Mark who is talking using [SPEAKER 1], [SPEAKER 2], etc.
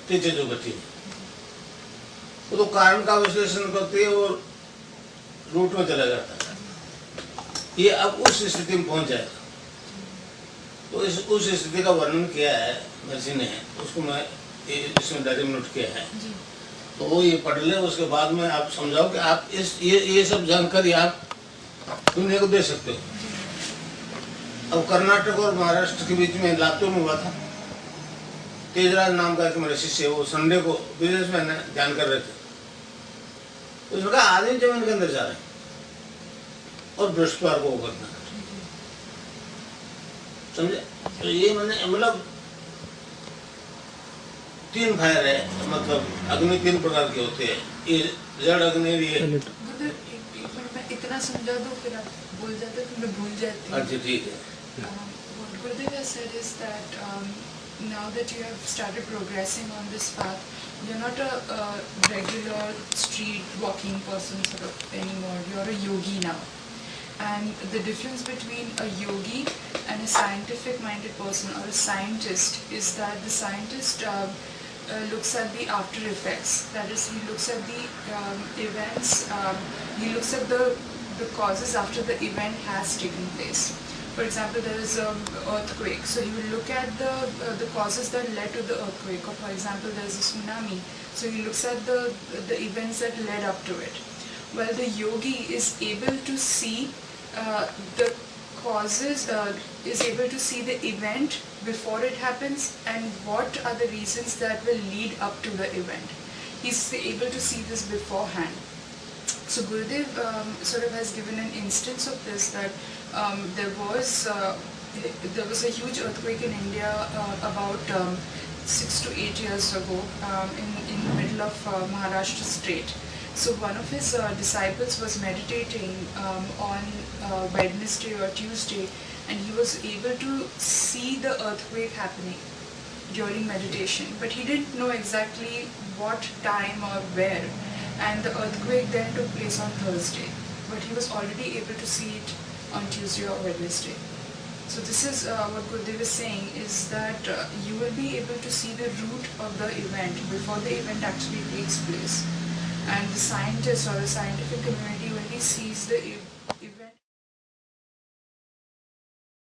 [SPEAKER 1] चीजें जो घटी है वो तो कारण का विश्लेषण करती है और रूट में चला जाता है। ये अब उस स्थिति में पहुंच जाएगा। तो उस स्थिति का वर्णन किया है महर्षि ने, उसको मैं इसमें डायरी नोट किया है। तो वो ये पढ़ ले, उसके बाद में आप समझाओ कि आप ये सब जानकारी आप दुनिया को दे सकते हो। अब कर्नाटक और महाराष्ट्र के बीच में लातूर में हुआ था। तेजराज नाम का एक मेरे शिष्य, वो संडे को बिजनेसमैन है, ध्यान कर रहे थे। उसने कहा आदमी जमीन के अंदर जा रहे हैं और बृहस्पतिवार को वो करना, समझे? तो ये मैंने मतलब 3 फायर है, मतलब अग्नि 3 प्रकार के होते हैं। ये जड़ अग्नि ये
[SPEAKER 2] इतना समझा दो फिर आप भूल जाते, फिर मैं भूल जाती हूँ।
[SPEAKER 1] अच्छा ठीक है।
[SPEAKER 2] What Gurudev has said is that now that you have started progressing on this path, you're not a regular street walking person sort of anymore. You're a yogi now. And the difference between a yogi and a scientific minded person or a scientist is that the scientist looks at the after effects. That is, he looks at the events, he looks at the causes after the event has taken place. For example, there is an earthquake, so he will look at the causes that led to the earthquake. Or for example, there is a tsunami, so he looks at the events that led up to it. Well, the yogi is able to see the causes, is able to see the event before it happens and what are the reasons that will lead up to the event. He's able to see this beforehand. So Gurudev sort of has given an instance of this, that there was a huge earthquake in India about 6 to 8 years ago in the middle of Maharashtra state. So one of his disciples was meditating on Wednesday or Tuesday, and he was able to see the earthquake happening during meditation, but he didn't know exactly what time or where. And the earthquake then took place on Thursday, but he was already able to see it on Tuesday or Wednesday. So this is what Gurudev is saying, is that you will be able to see the root of the event before the event actually takes place. And the scientist or the scientific community only sees the